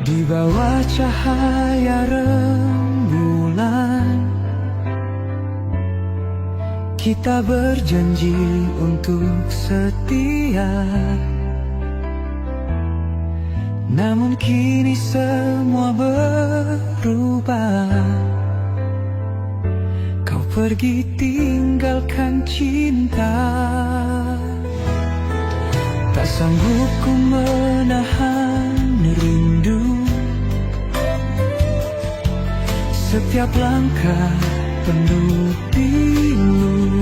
Di bawah cahaya rembulan, kita berjanji untuk setia. Namun kini semua berubah. Kau pergi tinggalkan cinta. Tak sanggup ku menahan rindu. Setiap langkah penuh pilu.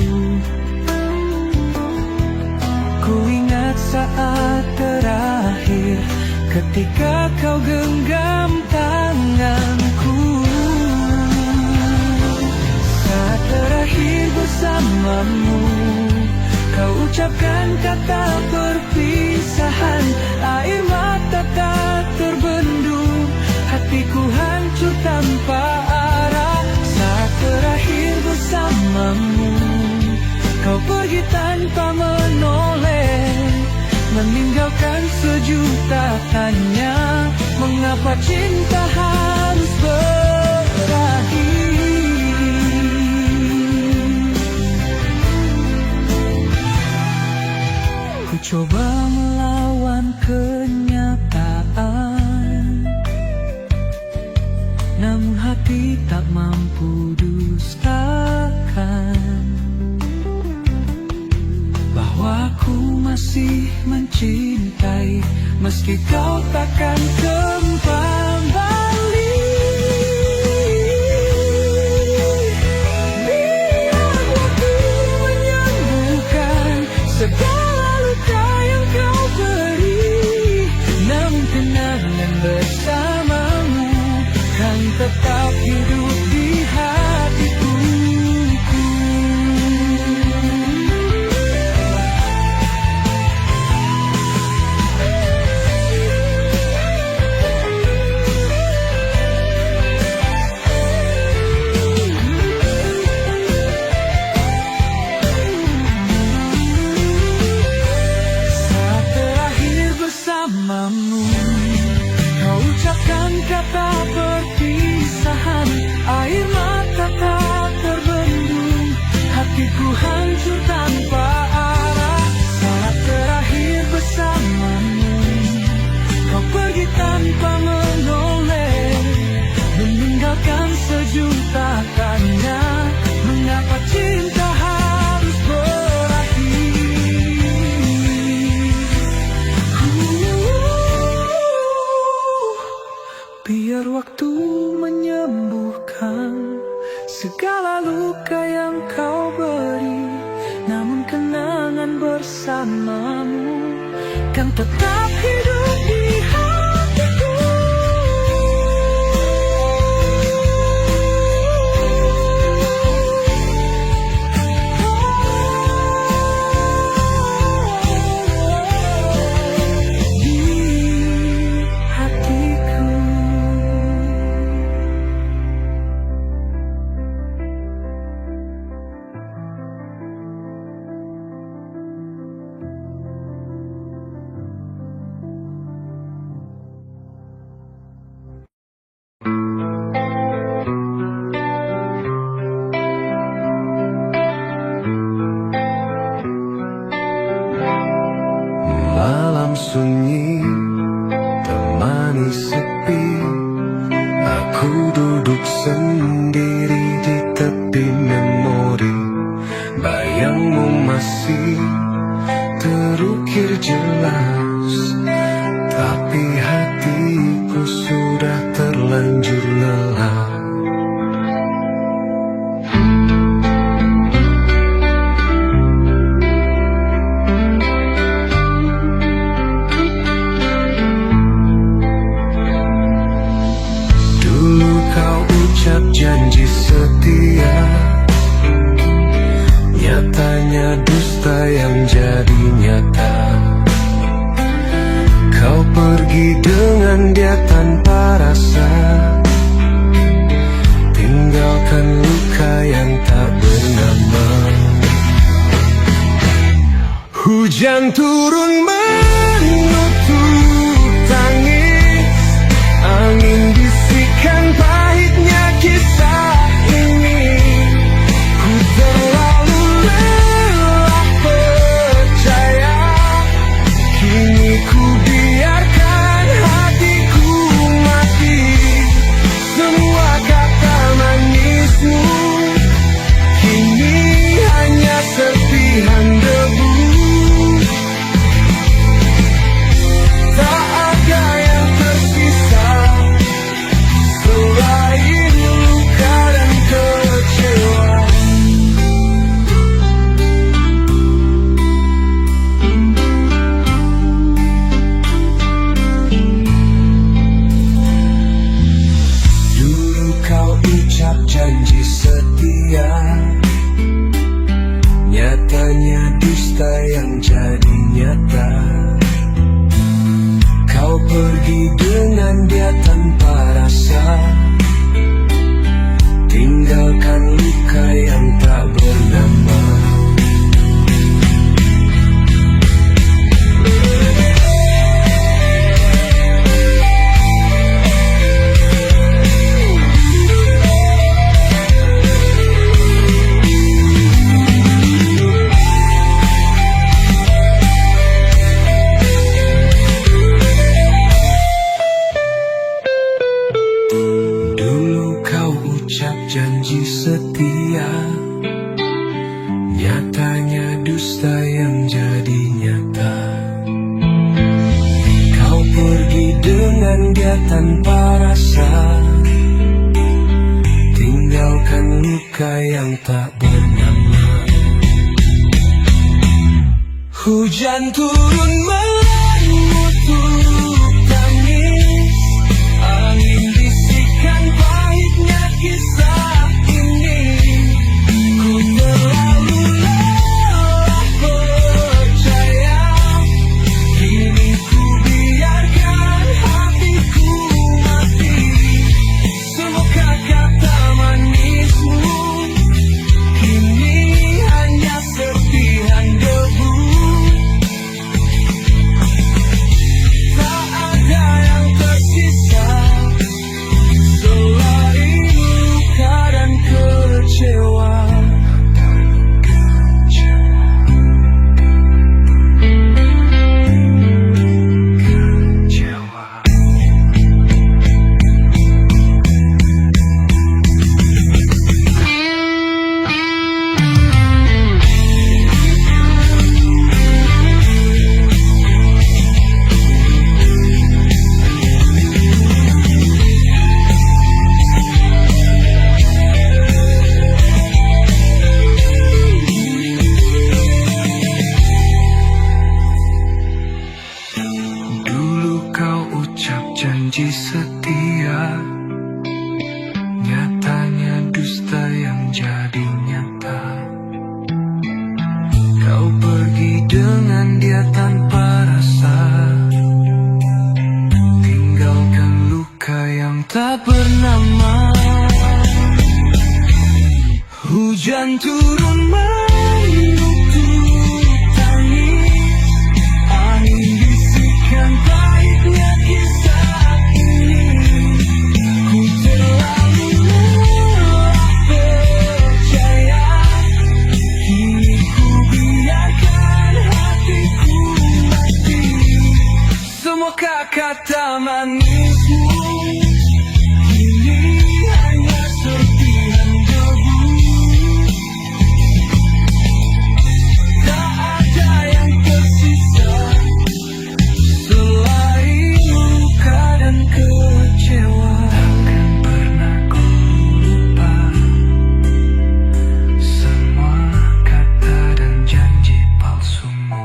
Ku ingat saat terakhir ketika kau genggam tanganku. Saat terakhir bersamamu, kau ucapkan kata perpisahan. Air mata tak terbendung, hatiku hancur tanpa arah. Saat terakhir bersamamu, kau pergi tanpa menoleh, meninggalkan sejuta tanya. Mengapa cinta harus berakhir? Ku coba melawan kenyataan, namun hati tak mampu dustakan bahwa ku masih mencintai, meski kau takkan kembali. Biar waktu menyembuhkan segala luka yang kau beri, namun kenangan bersamamu kan tetap hidup di hatiku. Kau ucapkan kata perpisahan. Air mata tak terbendung, hatiku hancur tanpa arah. Saat terakhir bersamamu, kau pergi tanpa menoleh, meninggalkan sejuta tanya. Mengapa cinta harus berakhir? Biar waktu menyembuhkan segala luka yang kau beri, namun kenangan bersamamu kan tetap hidup di hatiku. Malam sunyi temani sepi, aku duduk sendiri di tepi memori. Bayangmu masih terukir jelas, tapi hatiku sudah terlanjur lelah. Ucap janji setia, nyatanya dusta yang jadi nyata. Kau pergi dengan dia tanpa rasa, tinggalkan luka yang tak bernama. Hujan turun menutup tangis, janji setia, nyatanya dusta yang jadi nyata. Kau pergi dengan dia tanpa rasa, tinggalkan luka yang tak bernama. Hujan turun mengutuk tangis, angin bisikan pahitnya kisah ini. Ku terlalu lelah percaya, kini ku biarkan hatiku mati. Semua kata manismu kini hanya serpihan debu. Tak ada yang tersisa selain luka dan kecewa. Janji setia, nyatanya dusta yang jadi nyata. Kau pergi dengan dia tanpa rasa, tinggalkan luka yang tak bernama. Hujan turun menutup tangis, angin bisikan pahitnya kisah. Kata manismu kini hanya serpihan debu. Tak ada yang tersisa selain luka dan kecewa. Takkan pernah ku lupa semua kata dan janji palsumu.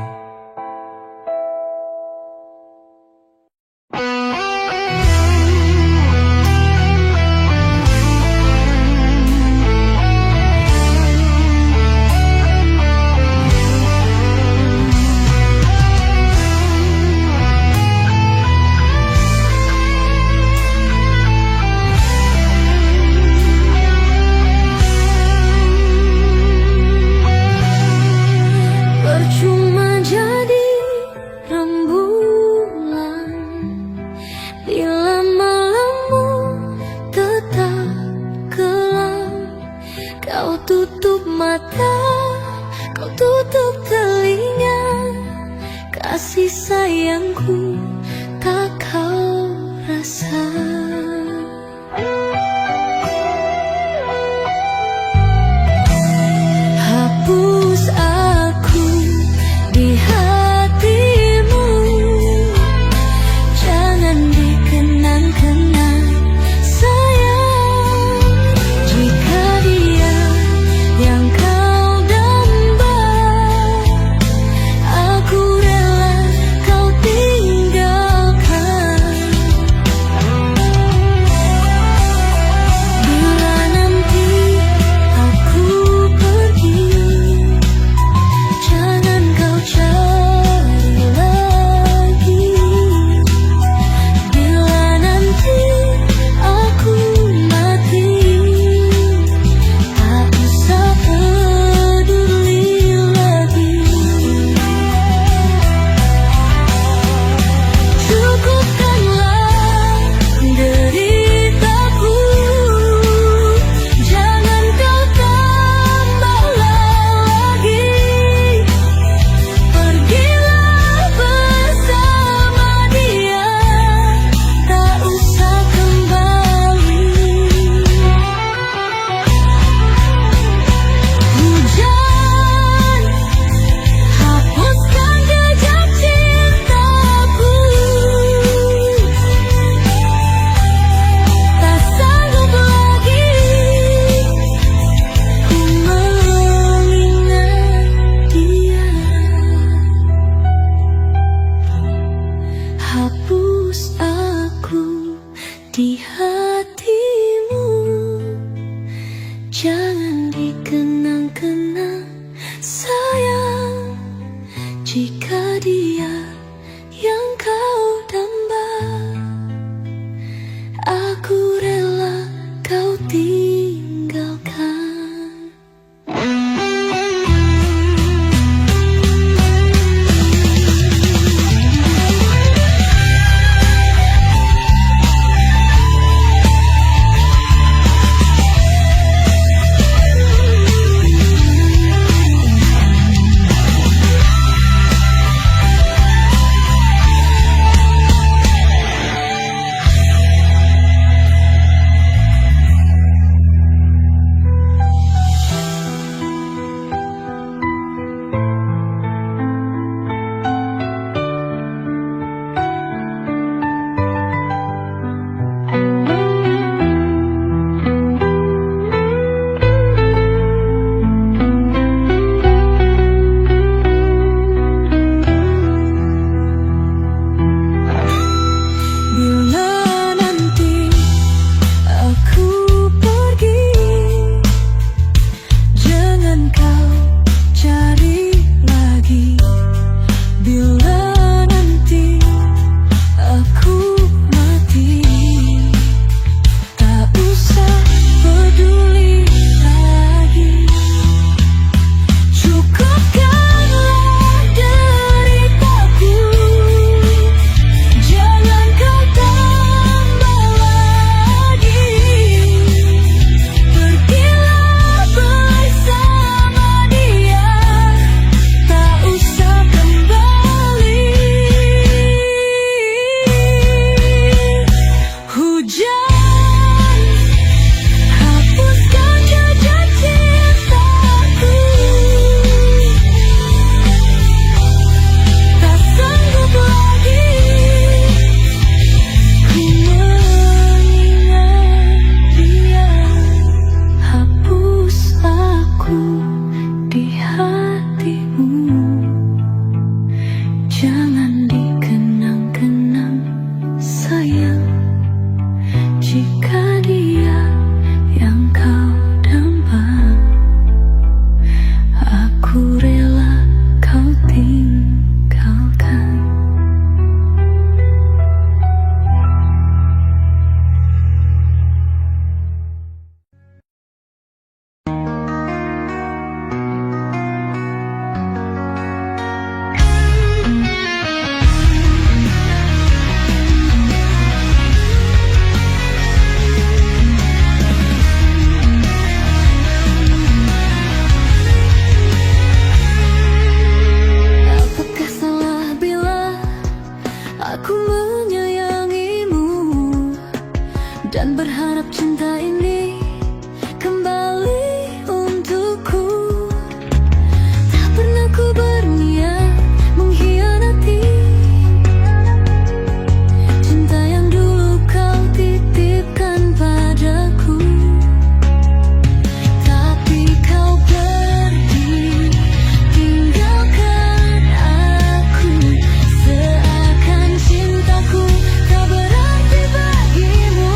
Kau tutup mata, kau tutup telinga, kasih sayangku tak kau rasa. Hapus aku di hatimu, jangan dikenang-kenang sayang. Jika dia yang kau damba, aku rela kau tinggal. di hatimu. Jangan dikenang-kenang sayang, jika dia yang kau damba, aku rela kau tinggalkan. Jangan dikenang-kenang sayang, jika dia yang kau damba, aku rela kau tinggalkan. Aku menyayangimu dan berharap cinta ini kembali untukku. Tak pernah ku berniat mengkhianati cinta yang dulu kau titipkan padaku. Tapi kau pergi tinggalkan aku, seakan cintaku tak berarti bagimu.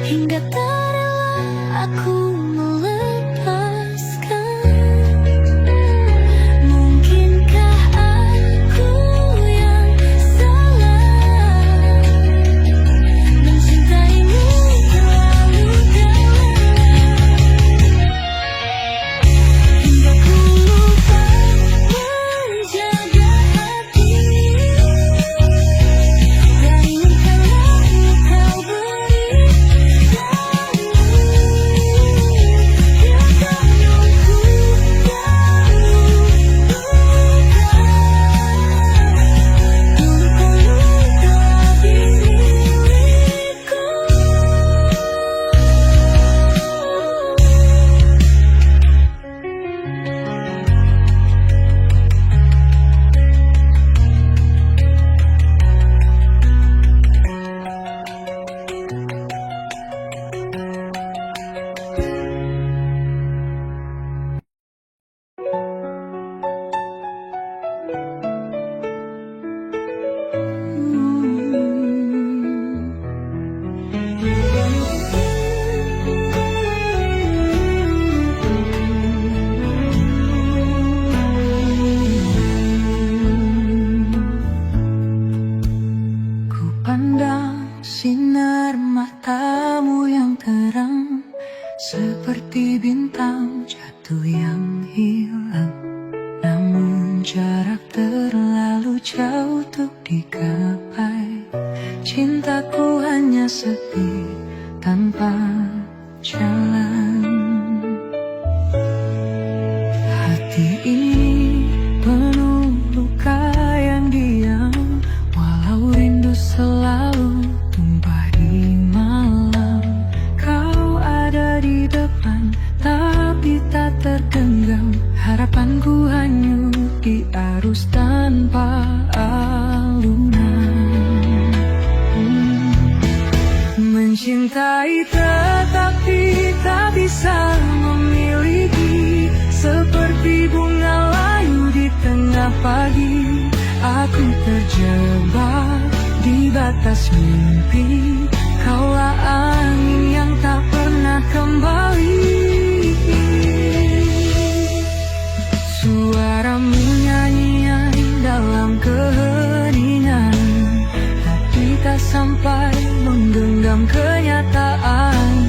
hingga tak rela aku melepaskan. Mungkinkah aku yang salah mencintaimu terlalu dalam, hingga ku lupa menjaga hati dari menghalangi kau berikan. Pandang sinar matamu yang terang, seperti bintang jatuh yang hilang. Namun jarak terlalu jauh untuk digapai. Cintaku hanya sepi tanpa jalan. Hati ini penuh luka yang diam, walau rindu selalu tumpah di malam. Kau ada di depan, tapi tak tergenggam. Harapanku hanyut di arus tanpa alunan. Mencintai tetapi tak bisa memiliki, seperti bunga layu di tengah pagi. Aku terjebak di batas mimpi, kaulah angin yang tak pernah kembali. Suaramu nyanyian dalam keheningan, tapi tak sampai menggenggam kenyataan.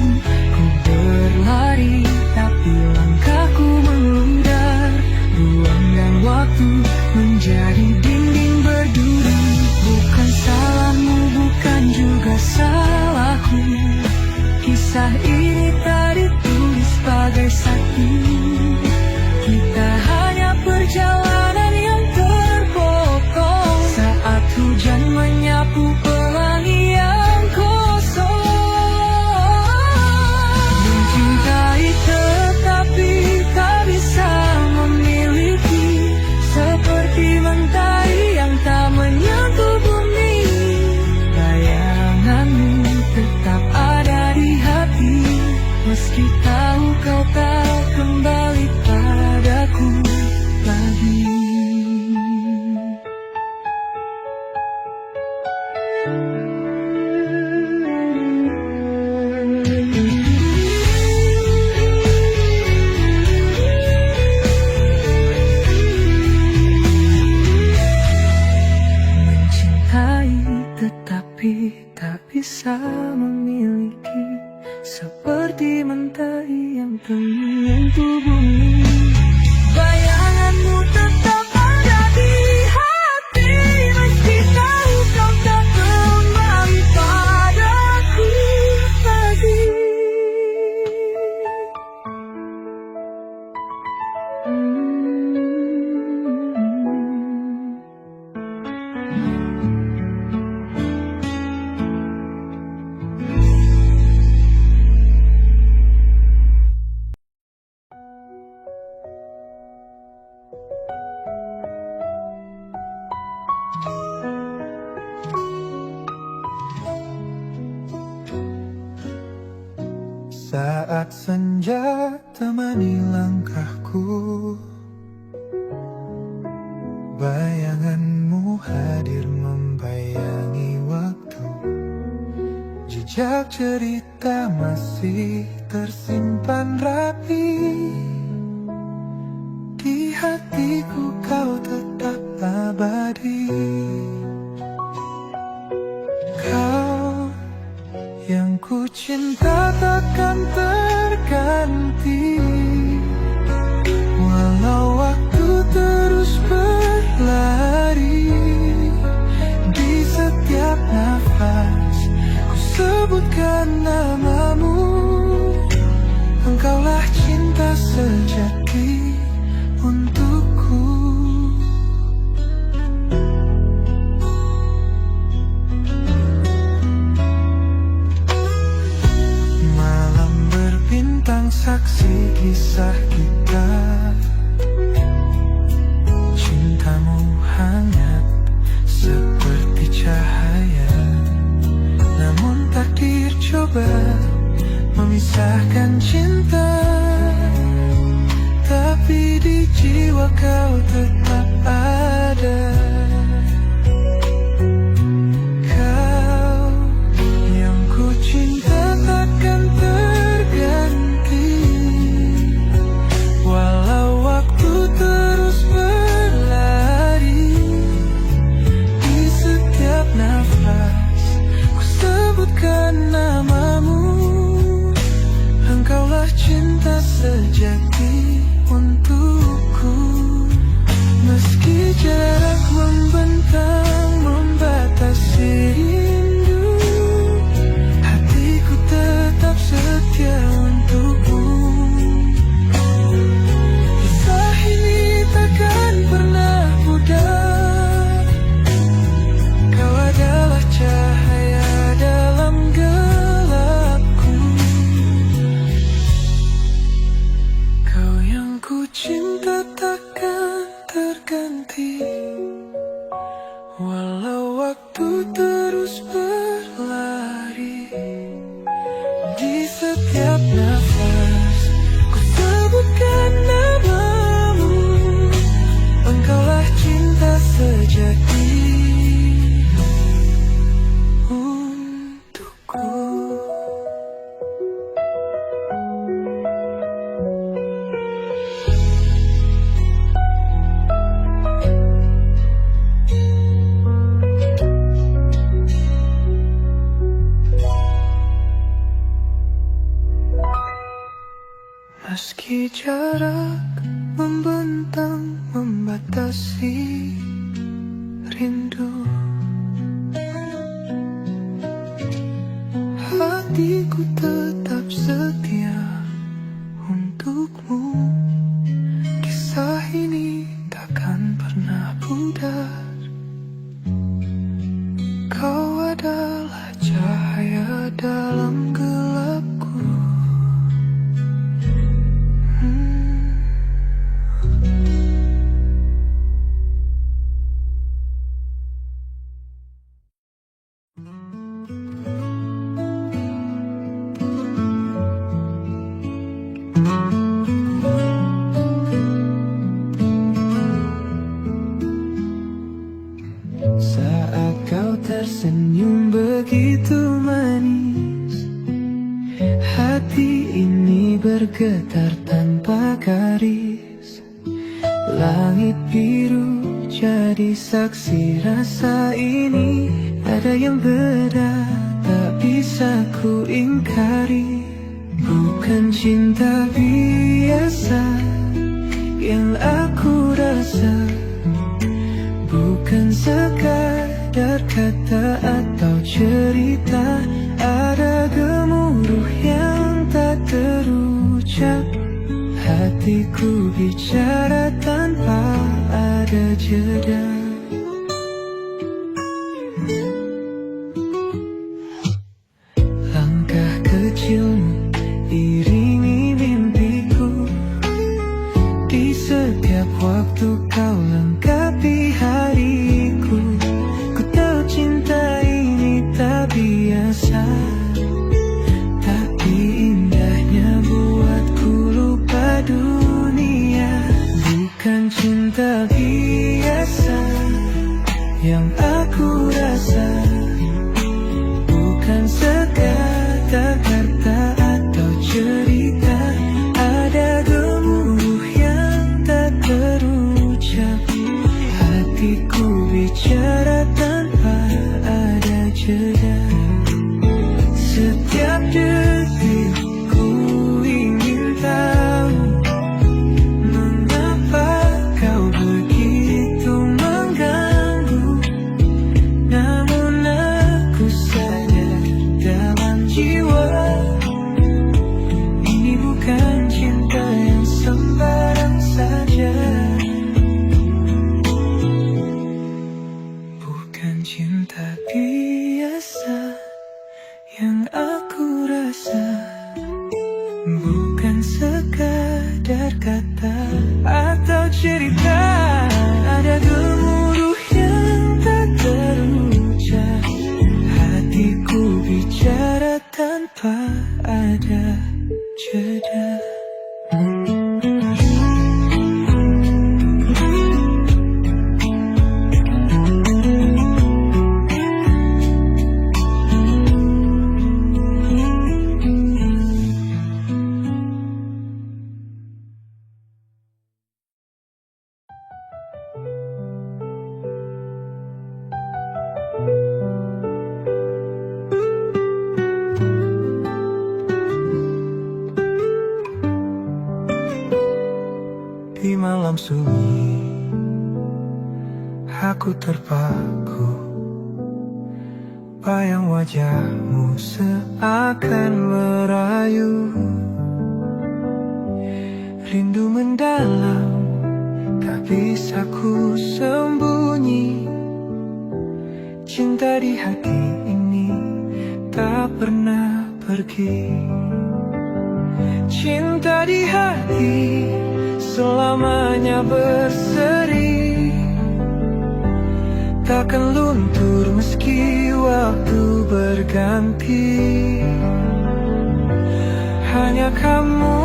Ku berlari tapi langkahku menglundar, ruang dan waktu menjadi dinding berduri. Bukan salahmu, bukan juga salahku. Kisah ini tak ditulis sebagai saksi. Kita hanya perjalanan yang terpotong saat hujan menyapu pelangi yang kosong. Mencintai tetapi tak bisa memiliki, seperti mentari yang tak menyentuh bumi. Bayanganmu tetap ada di hati, meski tahu kau tak kembali padaku lagi. Mencintai tetapi tak bisa memiliki, seperti mentari yang menyentuh bumi. Bayanganmu tetap ada di hati, meski tahu kau tak kembali padaku lagi. Saat senja temani langkahku, bayanganmu hadir membayangi waktu. Jejak cerita masih tersimpan rapi di hatiku, kau tetap abadi. Kau yang ku cinta takkan terganti, walau waktu terus berlari. Di setiap nafas ku sebutkan namamu, engkaulah cinta sejati untukku. Malam berbintang saksi kisah kita, cintamu hangat seperti cahaya, namun takdir coba memisahkan cinta. Tapi di jiwa kau tetap ada. Kau yang ku cinta takkan terganti, walau waktu terus berlari. Di setiap nafas ku sebutkan namamu, engkaulah cinta sejati untukku. Meski jarak membentang membatasi rindu, hatiku tetap setia untukmu. Kisah ini takkan pernah pudar, kau adalah cahaya dalam gelapku. Kau yang ku cinta takkan terganti, walau waktu terus berlari. Di setiap nafas ku sebutkan namamu, engkaulah cinta sejati untukku. Meski jarak membentang membatasi rindu, hatiku tetap setia untukmu. Kisah ini takkan pernah pudar, kau adalah cahaya dalam gelapku. Saat kau tersenyum begitu manis, hati ini bergetar tanpa garis. Langit biru jadi saksi rasa ini. Ada yang beda tak bisa ku ingkari. Bukan cinta biasa yang aku rasa, bukan sekadar kata atau cerita. Ada gemuruh yang tak terucap, hatiku bicara tanpa ada jeda. Langkah kecilmu iringi mimpiku, di setiap waktu kau lengkapi hariku. Ku tahu cinta ini tak biasa, tapi indahnya buatku lupa dunia. Bukan cinta biasa jiwa. Ini bukan cinta yang sembarang saja, bukan cinta biasa yang aku rasa, bukan sekadar kata atau cerita. Ada gemuruh yang tak terucap, hatiku bicara tanpa ada jeda. Di malam sunyi, aku terpaku, bayang wajahmu seakan merayu. Rindu mendalam, tak bisa ku sembunyi. Cinta di hati ini tak pernah pergi. Cinta di hati selamanya berseri, takkan luntur meski waktu berganti. Hanya kamu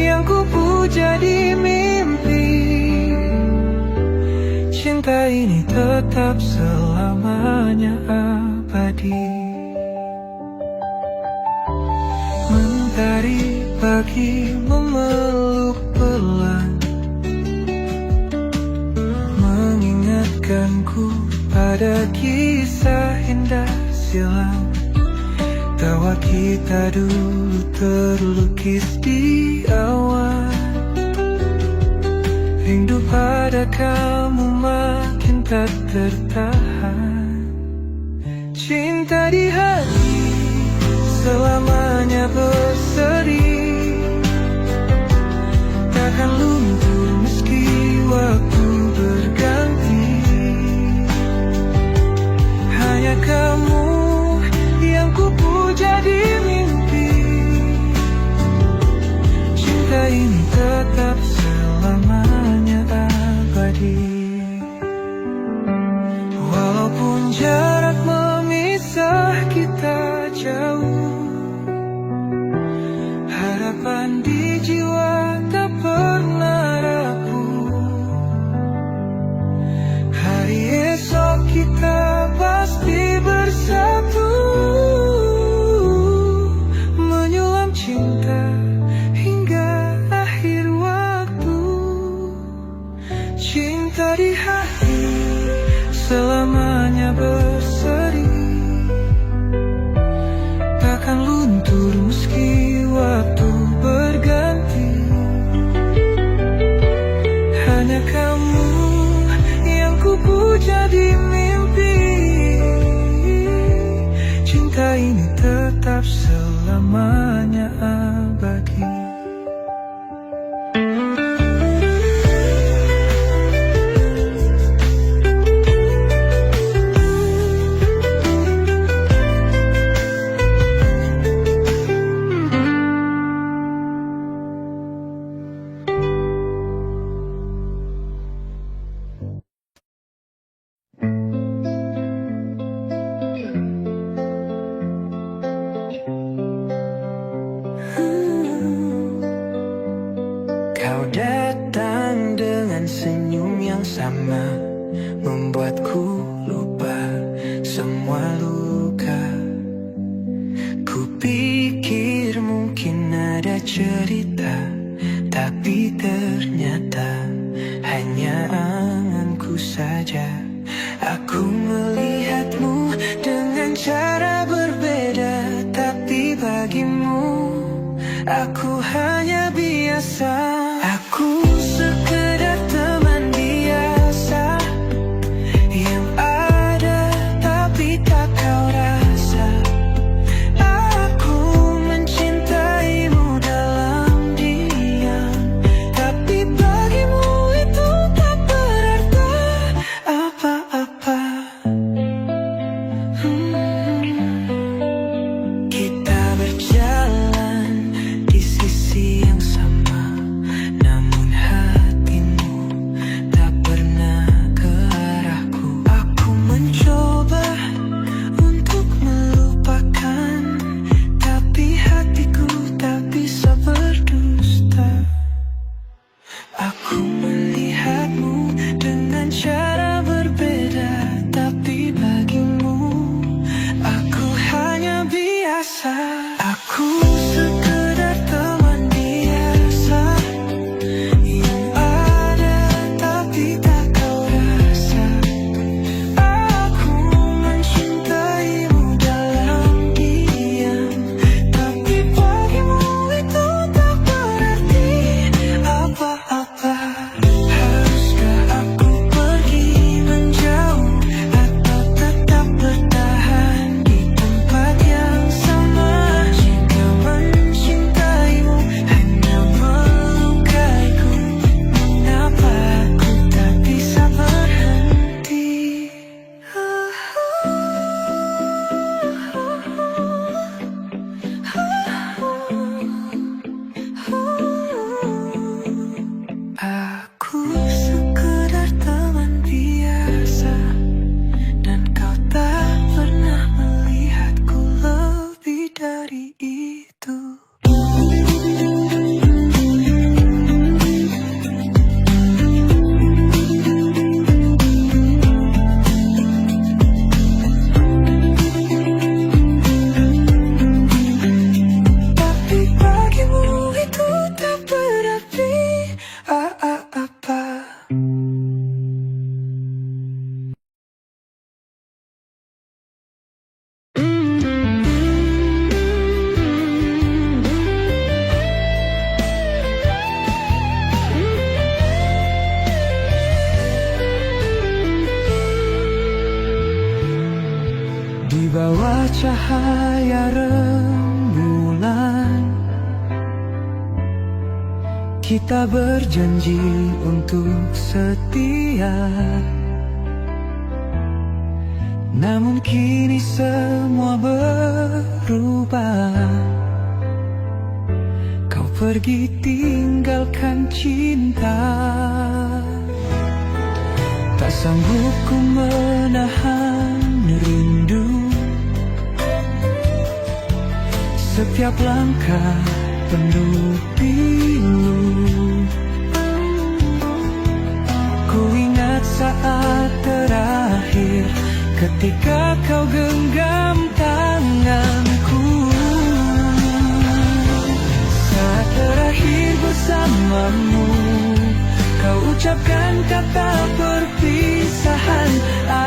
yang ku puja di mimpi. Cinta ini tetap selamanya abadi. Mentari pagi memeluk pelan, mengingatkanku pada kisah indah silam. Tawa kita dulu terlukis di awan. Rindu pada kamu makin tak tertahan. Cinta di hati selamanya berseri, takkan luntur meski waktu berganti. Hanya kamu yang ku puja di mimpi. Cinta ini tetap selamanya abadi. Walaupun jarak memisah kita jauh, harapan di jiwa tak pernah rapuh. Hari esok kita pasti bersatu, menyulam cinta hingga akhir waktu. Cinta di hati selamanya berseri, takkan luntur meski waktu berganti. Hanya kamu yang ku puja di mimpi. Cinta ini tetap selamanya abadi. Kau datang dengan senyum yang sama, membuatku lupa semua luka. Ku pikir mungkin ada cerita, tapi ternyata hanya anganku saja. Aku melihatmu dengan cara berbeda, tapi bagimu aku hanya biasa. Aku sekedar teman biasa yang ada tapi tak kau rasa. biasa. Aku sekedar teman biasa yang ada tapi tak kau rasa. Aku mencintaimu dalam diam, tapi bagimu itu tak berarti apa-apa. Haruskah aku pergi menjauh atau tetap bertahan di tempat yang sama? Jika mencintaimu hanya melukaiku, mengapa aku tak bisa berhenti? Aku sekedar teman biasa, dan kau tak pernah melihatku lebih dari itu. Tapi bagimu itu tak berarti apa. Di bawah cahaya rembulan, kita berjanji untuk setia. Namun kini semua berubah. Kau pergi tinggalkan cinta. Tak sanggup ku menahan rindu. Setiap langkah penuh pilu. Ku ingat saat terakhir ketika kau genggam tanganku. Saat terakhir bersamamu, kau ucapkan kata perpisahan.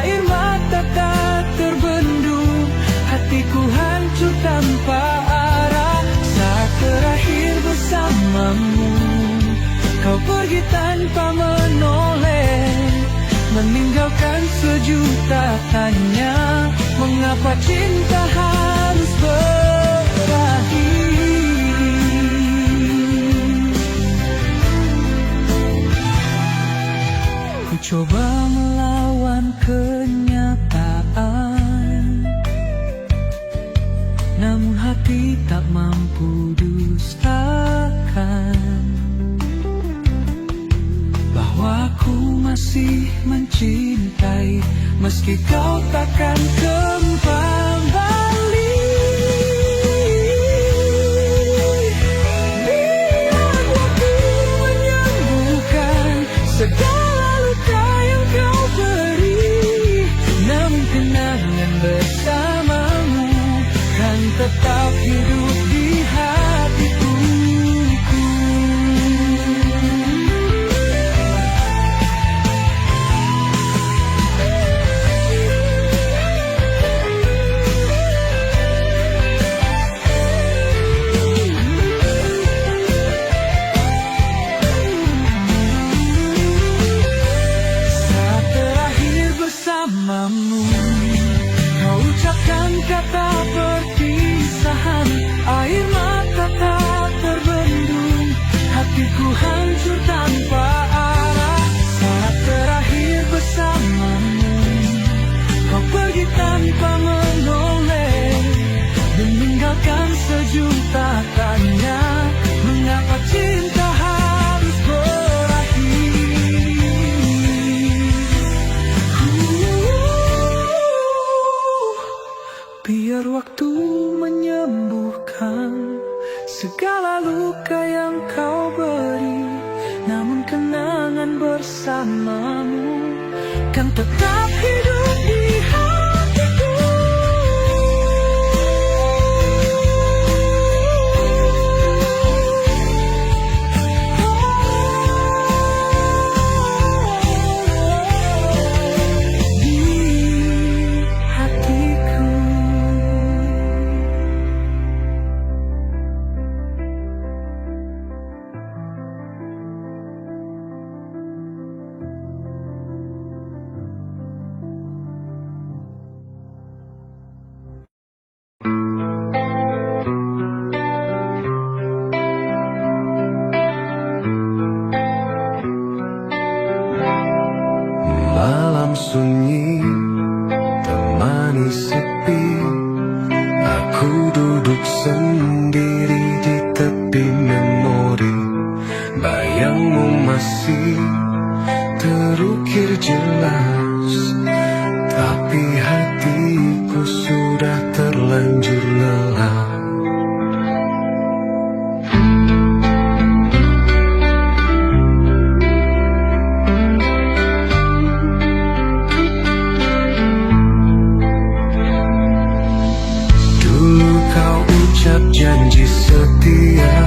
Air mata tak terbendung, hatiku hancur tanpa arah. Saat terakhir bersamamu, kau pergi tanpa menoleh, meninggalkan sejuta tanya. Mengapa cinta harus berakhir? Ku coba melawan kenyataan, namun hati tak mampu dustakan bahwa ku masih mencintai, meski kau takkan kembali. Biar waktu menyembuhkan segala luka yang kau beri, namun kenangan bersamamu kan tetap hidup di hatiku. Saat terakhir bersamamu, kau ucapkan kata perpisahan. Air mata tak terbendung, hatiku hancur tanpa arah. Saat terakhir bersamamu, kau pergi tanpa menoleh, meninggalkan sejuta tanya. Mengapa cinta harus berakhir? Biar waktu menyembuhkan segala luka yang kau beri, namun kenangan bersamamu kan tetap hidup di hatiku. Ku duduk sendiri di tepi memori, bayangmu masih terukir jelas, tapi hatiku sudah terlanjur lelah. Dulu kau ucap janji setia,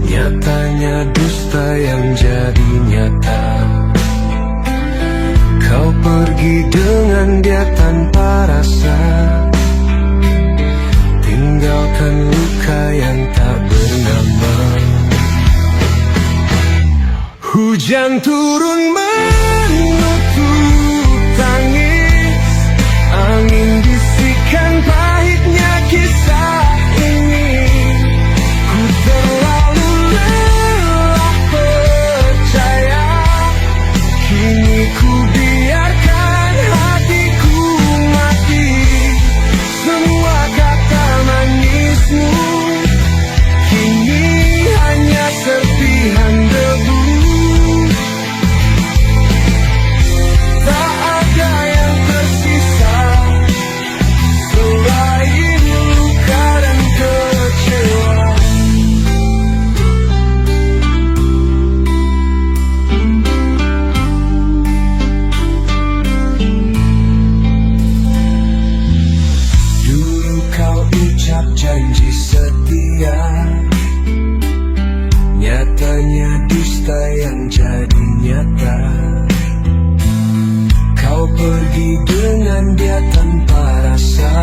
nyatanya dusta yang jadi nyata. Kau pergi dengan dia tanpa rasa, tinggalkan luka yang tak bernama. Hujan turun menutup tangis, angin bisikan pahitnya kisah ini. Ku terlalu lelah percaya, kini ku biarkan hatiku mati. Semua kata manismu kini hanya serpihan debu. Tak ada yang tersisa selain luka dan kecewa. Dulu kau ucap janji setia, nyatanya dusta yang jadi nyata. Kau pergi dengan dia tanpa rasa,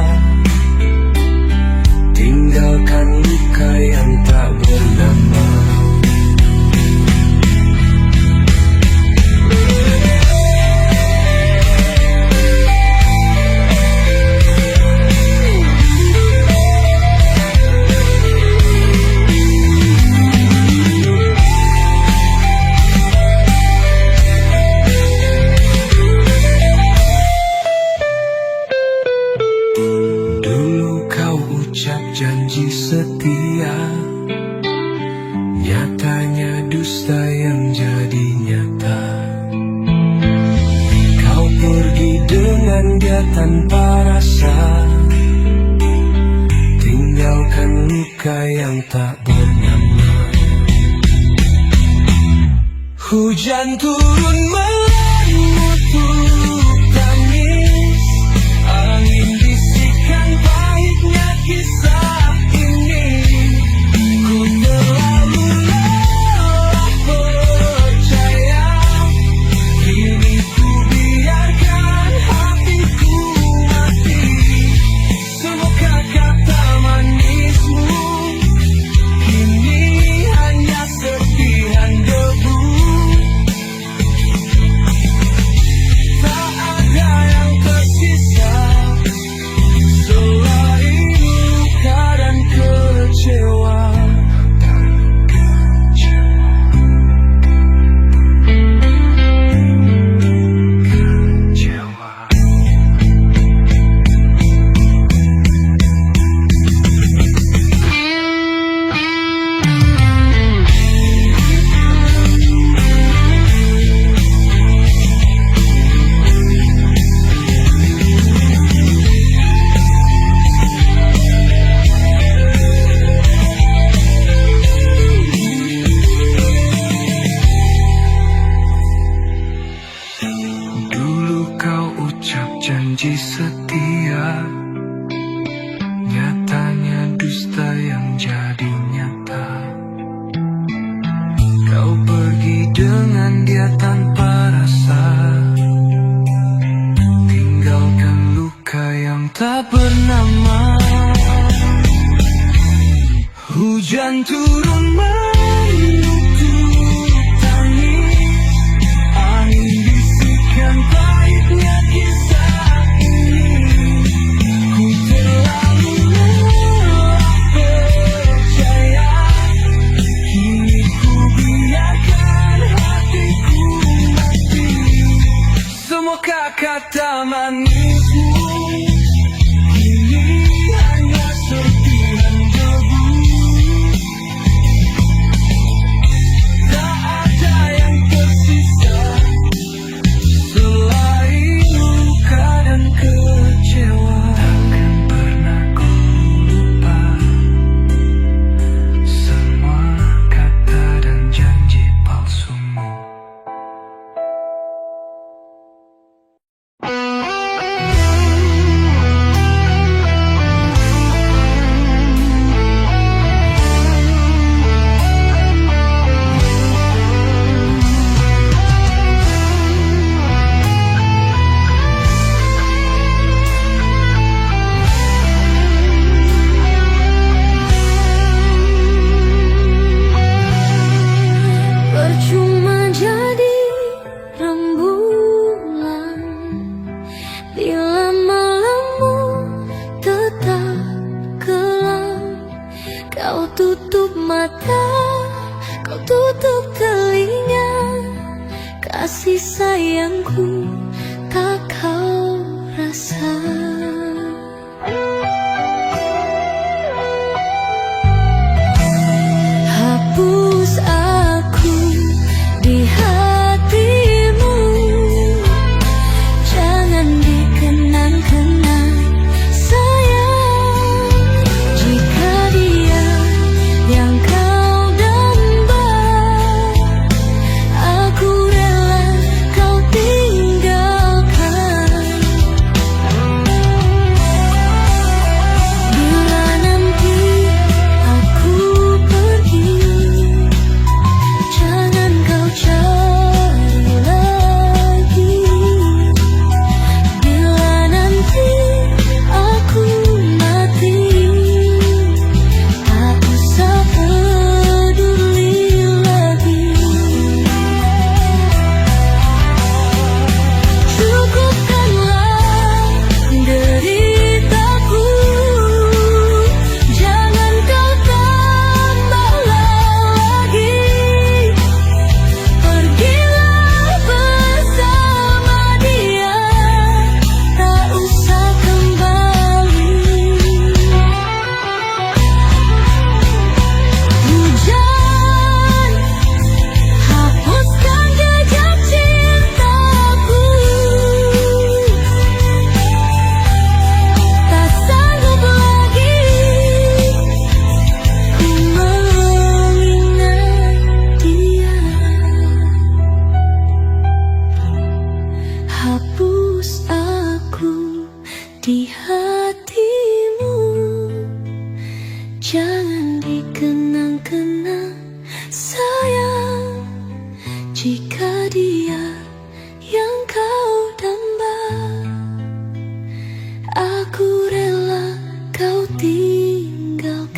tinggalkan luka yang tak bernama. Dulu kau ucap janji setia, nyatanya dusta yang jadi nyata. Kau pergi dengan dia tanpa rasa, tinggalkan luka yang tak bernama. Hujan turun menutup tangis, angin bisikan pahitnya kisah ini. Ku terlalu lelah percaya, kini ku biarkan hatiku mati. Semoga kata manismu kini hanya serpihan debu. Tak ada yang tersisa selain luka dan kecewa. Dulu kau ucap janji setia, nyatanya dusta yang jadi nyata. Kau pergi dengan dia tanpa rasa, tinggalkan luka yang tak bernama. Hujan turun menutup tangis, angin bisikan pahitnya kisah ini. Ku terlalu lelah percaya, kini ku biarkan hatiku mati. Semoga kata manismu kini tutup mata, kau tutup telinga, kasih sayangku tak kau rasa. Hapus aku di hatimu, jangan dikenang-kenang sayang. Jika dia yang kau damba, aku rela kau tinggalkan. Bila nanti aku pergi, jangan kau cari lagi. Bila nanti aku mati, tak usah peduli lagi. Cukupkanlah deritaku, jangan kau tambah lagi. Pergilah bersama dia, tak usah kembali. Hujan, hapuskan jejak cintaku. Tak sanggup lagi ku mengingat dia. Hapus aku di hatimu, jangan dikenang-kenang sayang. Jika dia yang kau damba, aku rela kau tinggalkan.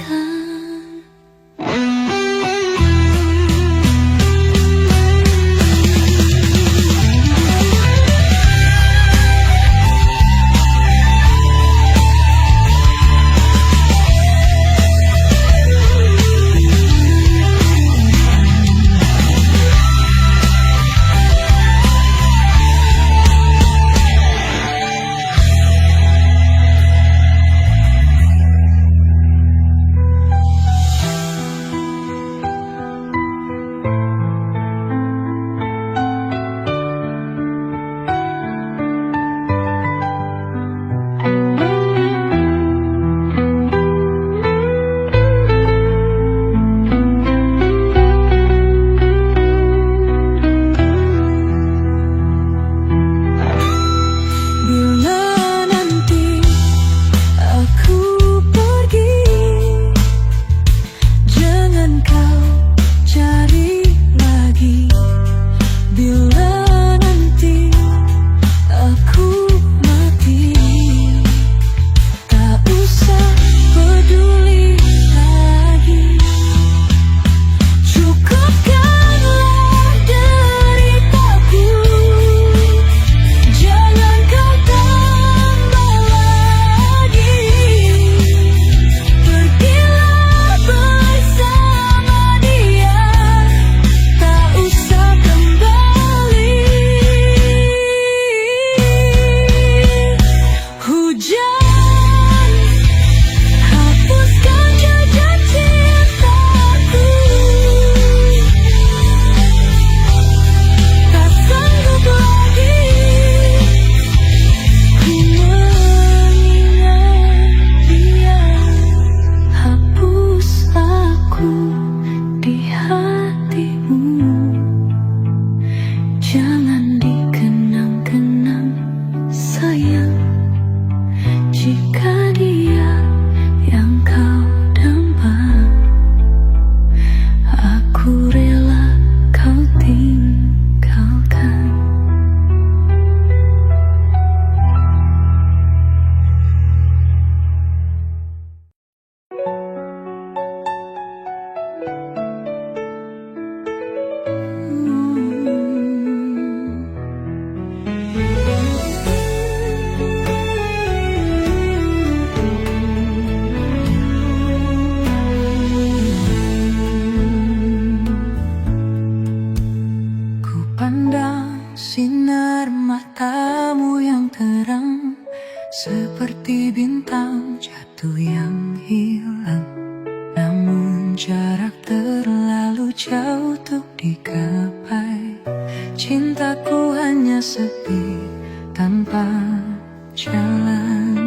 menghilang, namun jarak terlalu jauh untuk digapai. Cintaku hanya sepi tanpa jalan.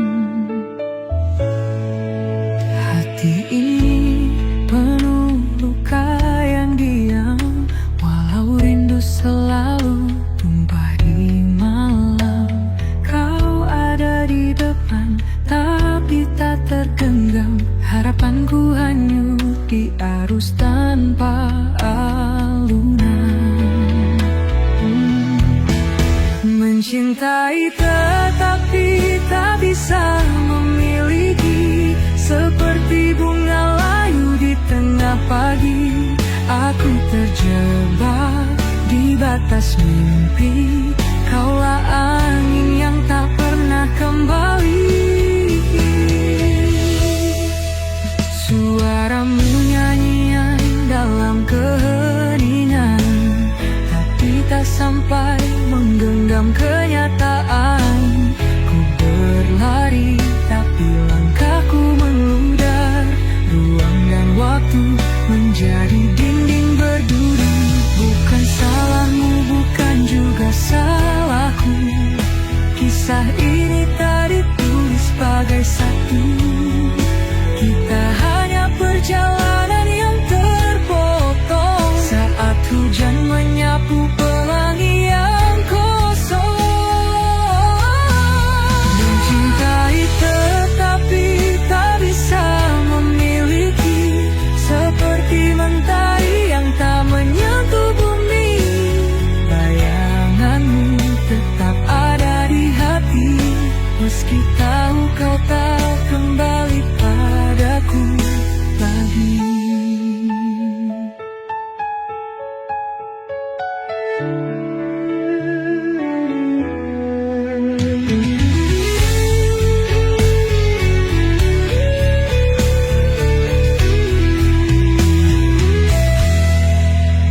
Hati ini penuh luka yang diam, walau rindu selalu tumpah di malam. Kau ada di depan, tapi tak tergenggam. Harapanku hanyut di arus tanpa alunan. Mencintai tetapi tak bisa memiliki, seperti bunga layu di tengah pagi. Aku terjebak di batas mimpi, kaulah angin yang tak pernah kembali. Suaramu nyanyian dalam keheningan, tapi tak sampai menggenggam kenyataan. Ku berlari tapi langkahku menghudar, ruang dan waktu menjadi dinding berduri. Bukan salahmu, bukan juga salahku, kisah ini tak ditulis sebagai satu. Kita hanya perjalanan yang terpotong saat hujan menyapu pelangi yang kosong. Mencintai tetapi tak bisa memiliki, seperti mentari yang tak menyentuh bumi. Bayanganmu tetap ada di hati, meski tahu kau tak kembali padaku lagi.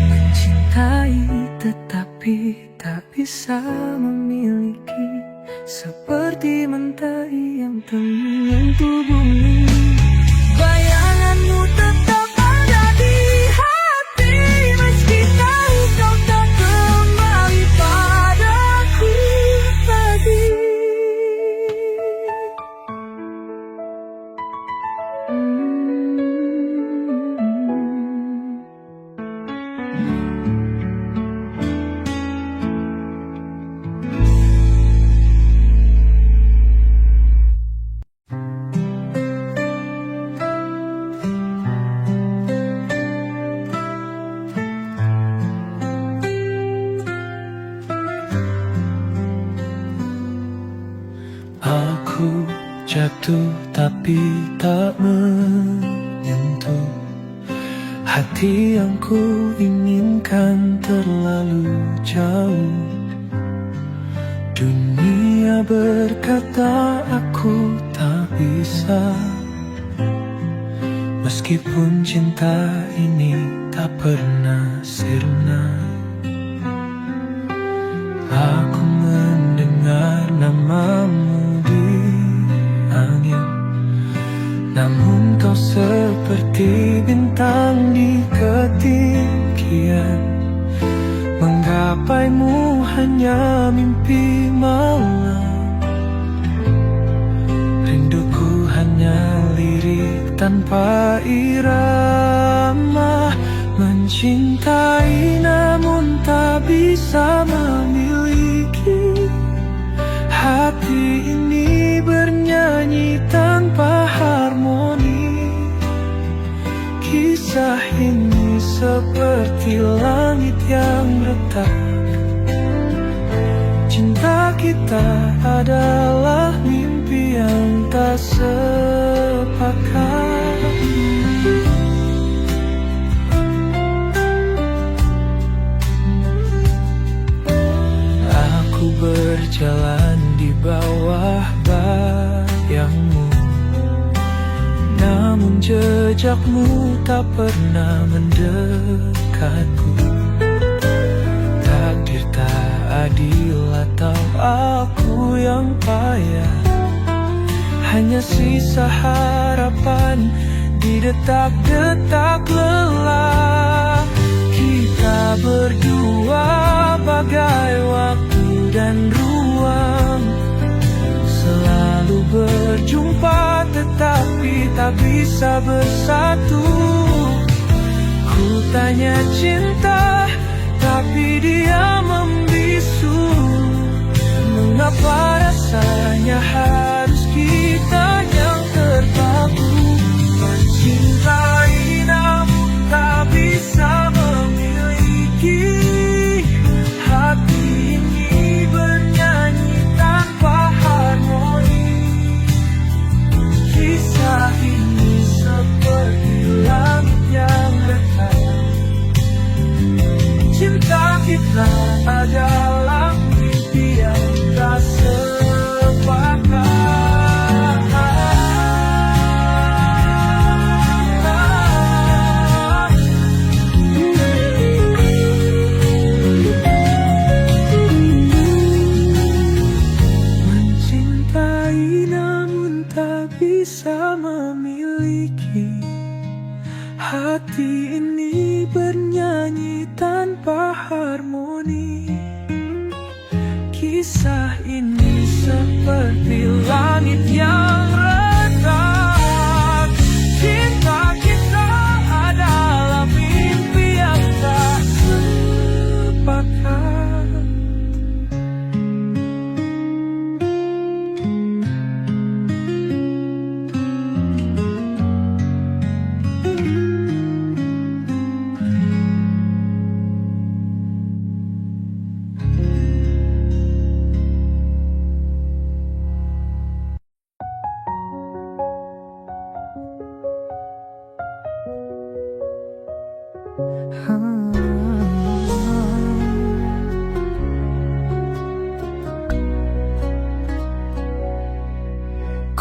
Mencintai tetapi tak bisa memiliki, seperti mentari yang tak menyentuh bumi. Bayanganmu tetap ada di hati, meski tahu kau tak kembali padaku lagi. Aku jatuh tapi tak menyentuh hati yang ku inginkan terlalu jauh. Dunia berkata aku tak bisa, meskipun cinta ini tak pernah sirna. Aku mendengar namamu di angin, namun kau seperti bintang di ketinggian. Menggapaimu hanya mimpi malam, rinduku hanya lirik tanpa irama. Mencintai namun tak bisa memiliki, hati ini bernyanyi tanpa harmoni. Kisah ini seperti langit yang retak, cinta kita adalah mimpi yang tak sepakat. Aku berjalan di bawah bayangmu, namun jejakmu tak pernah mendekatku. Takdir tak adil atau aku yang payah, hanya sisa harapan di detak-detak lelah. Kita berdua bagai waktu dan ruang, selalu berjumpa tetapi tak bisa bersatu. Ku tanya cinta, tapi dia membisu. Mengapa rasanya harus kita yang terpaku? Mencintai namun tak bisa memiliki. Hati ini bernyanyi tanpa harmoni. Kisah ini seperti langit yang retak. Cinta kita adalah mimpi yang tak sepakat. Mencintai namun tak bisa memiliki. Hati ini bernyanyi tanpa harmoni. Kisah ini seperti langit yang retak. Cinta kita adalah mimpi yang tak sepakat.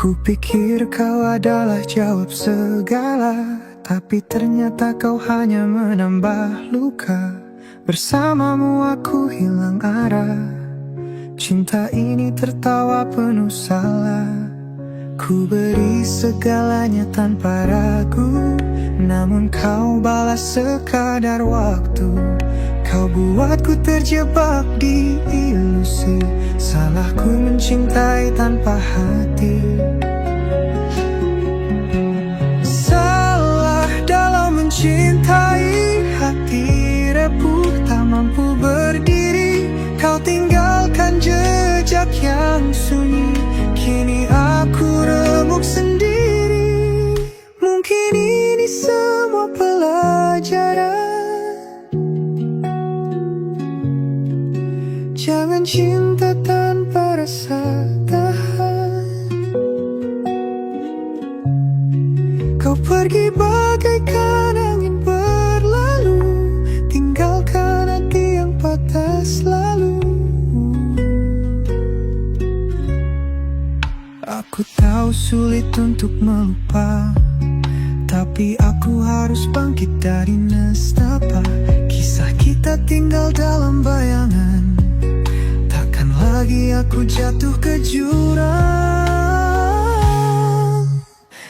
Kupikir kau adalah jawab segala, tapi ternyata kau hanya menambah luka. Bersamamu aku hilang arah. Cinta ini tertawa penuh salah. Ku beri segalanya tanpa ragu, namun kau balas sekadar waktu. Kau buatku terjebak di ilusi. Salahku mencintai tanpa hati. Salah dalam mencintai, hati repuh tak mampu berdiri. Kau tinggalkan jejak yang sunyi, kini aku remuk sendiri. Mungkin ini semua pelajaran. Jangan cinta tanpa rasa tahan. Kau pergi bagaikan angin berlalu, tinggalkan hati yang patah selalu. Aku tahu sulit untuk melupa, tapi aku harus bangkit dari nestapa. Kisah kita tinggal dalam bayangan, takkan lagi aku jatuh ke jurang.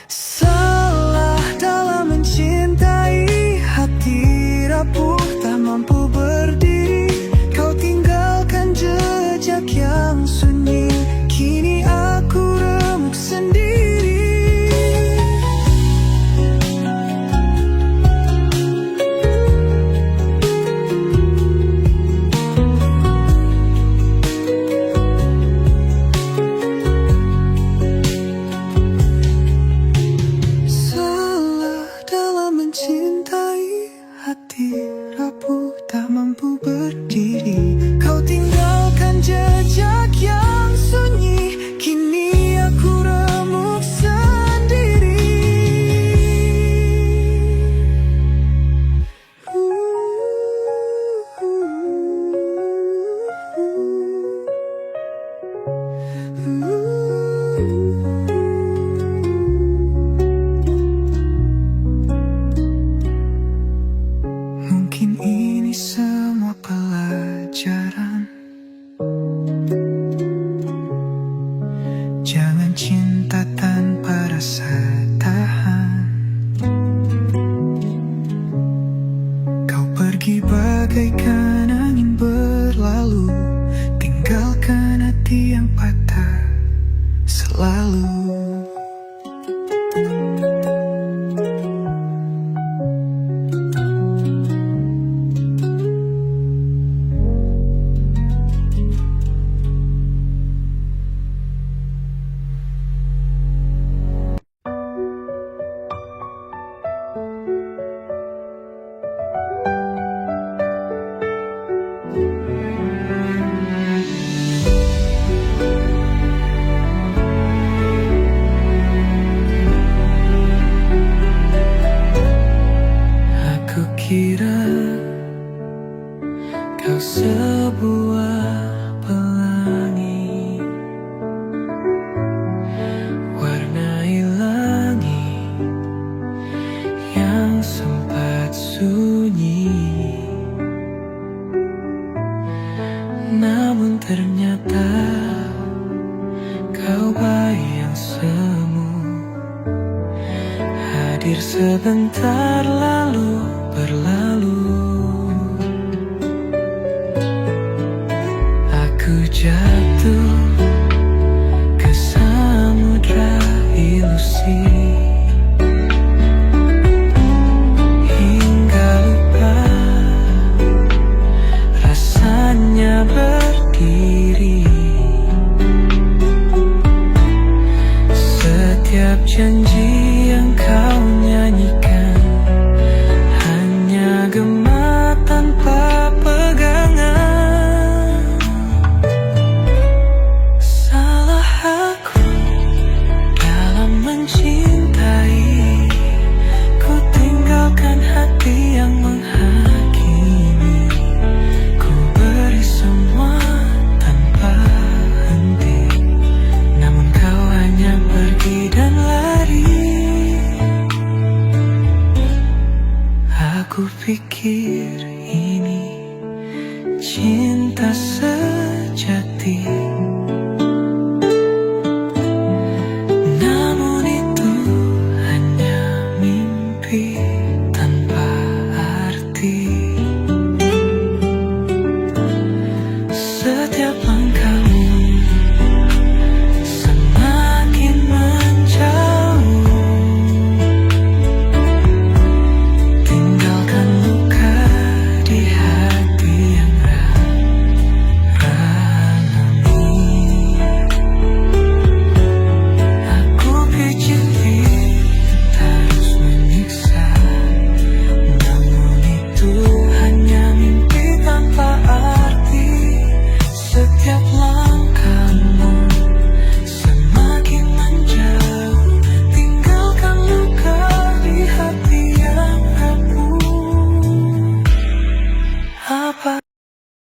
Salah dalam mencintai, hati rapuh tak mampu berdiri. Kau tinggalkan jejak yang sunyi, kini aku remuk sendiri. sunyi. Namun ternyata kau bayang semu, hadir sebentar lalu berlalu. Aku jatuh ke samudra ilusi, hingga lupa rasanya berdiri. Setiap janji yang kau nyanyikan hanya gema tanpa pegangan. Salah aku dalam mencintai, ku tinggalkan hati yang menghakimi. Ku beri semua tanpa henti, namun kau hanya pergi dan lari. Aku pikir ini cinta